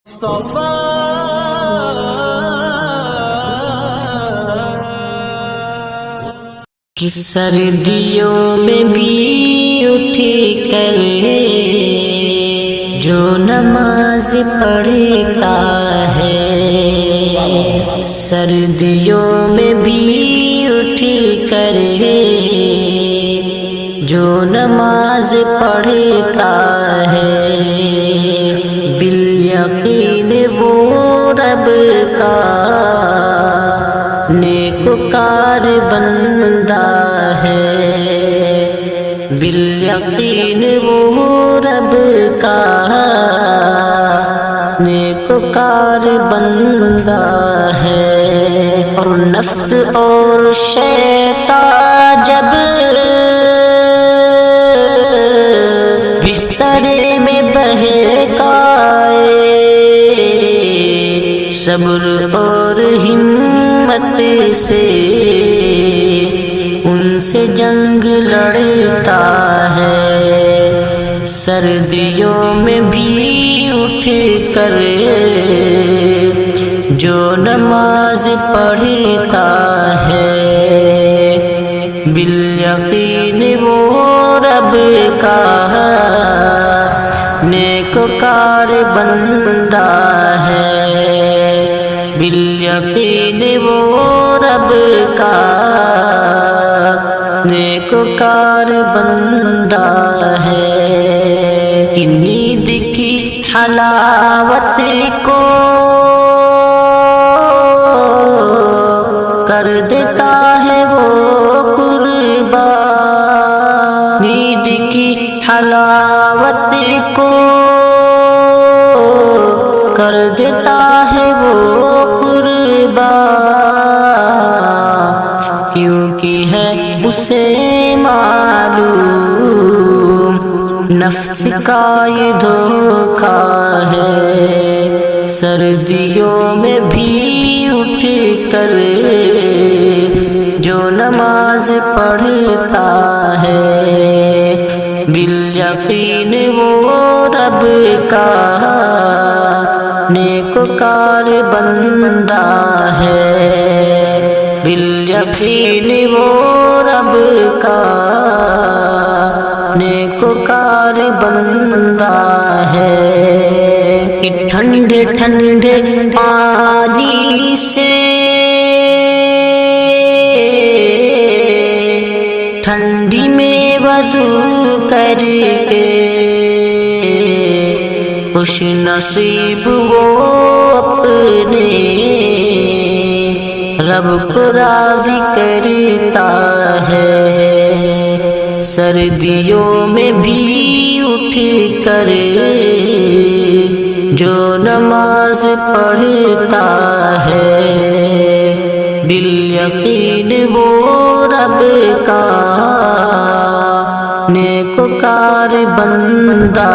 مصطفیٰ کہ سردیوں میں بھی اٹھ کر جو نماز پڑھتا ہے، سردیوں میں بھی اٹھ کر جو نماز پڑھتا ہے، بالیقین وہ رب کا نیکوکار بندہ ہے، بالیقین وہ رب کا نیکوکار بندہ ہے۔ اور نفس اور شیطان جب بسترے میں بہکائے، صبر اور ہمت سے ان سے جنگ لڑتا ہے، سردیوں میں بھی اٹھ کر جو نماز پڑھتا ہے، بالیقین وہ رب کا نیکوکار بندہ ہے، بالیقین وہ رب کا نیکوکار بندہ ہے۔ کہ نیند کی حلاوت کو کر دیتا ہے وہ قربان، نیند کی حلاوت کو کر دیتا ہے وہ قربان، کیونکہ ہے اسے معلوم نفس کا یہ دھوکا ہے، سردیوں میں بھی اٹھ کر جو نماز پڑھتا ہے، بالیقین وہ رب کا نیکوکار بندہ ہے، بالیقین وہ رب کا نیکوکار بندہ ہے۔ کہ ٹھنڈے ٹھنڈے پانی سے ٹھنڈی میں وضو کر کے خوش نصیب وہ اپنے رب کو راضی کرتا ہے، سردیوں میں بھی اٹھ کر جو نماز پڑھتا ہے، بالیقین وہ رب کا نیکوکار بندہ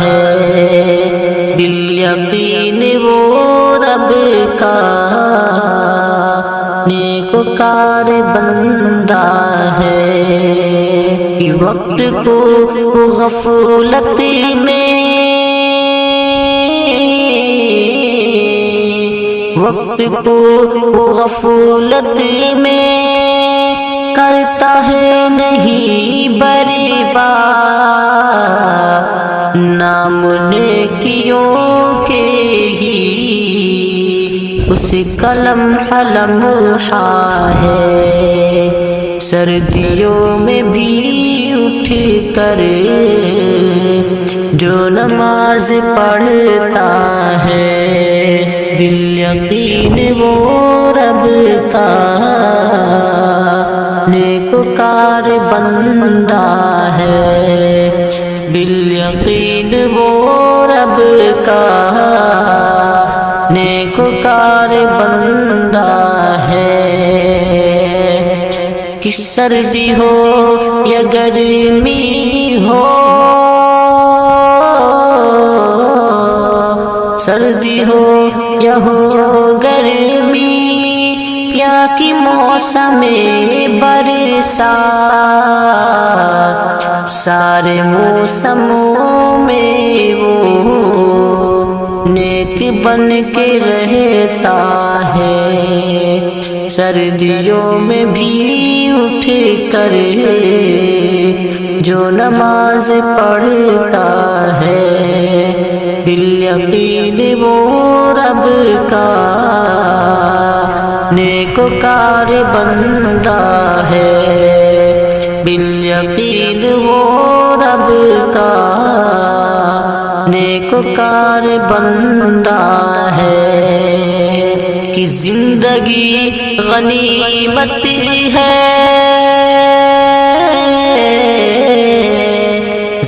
ہے، بالیقین وہ رب کا نیکوکار بندہ ہے۔ وقت کو غفلت میں وقت کو غفلت میں کرتا ہے نہیں برباد، نام نیکیوں کے ہی اس قلم لمحہ ہے، سردیوں میں بھی اٹھ کر جو نماز پڑھتا ہے، بالیقین وہ رب کا نیکوکار بندہ ہے، بالیقین وہ رب کا نیکوکار بندہ ہے۔ کہ سردی ہو یا گرمی ہو، سردی ہو یا ہو گرمی، یا کی موسم برسات، سارے موسموں میں وہ نیک نیک بن کے رہتا ہے، سردیوں میں بھی اٹھ کر جو نماز پڑھتا ہے، بالیقین وہ رب کا نیکوکار بندہ ہے، بالیقین وہ رب کا نیکوکار بندہ ہے، کہ زندگی غنیمت ہے،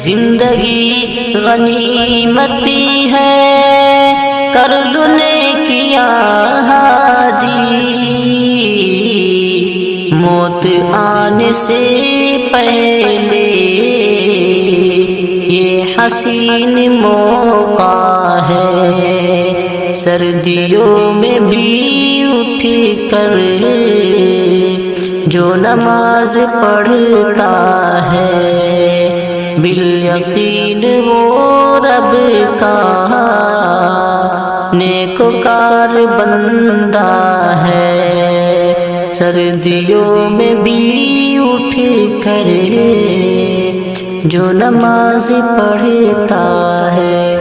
زندگی غنیمت ہے، کر لو نیکیاں ہادی، موت آنے سے پہلے یہ حسین موقع ہے، سردیوں میں بھی اٹھ کر جو نماز پڑھتا ہے، بالیقین وہ رب کا نیکوکار بندہ ہے، سردیوں میں بھی اٹھ کر جو نماز پڑھتا ہے۔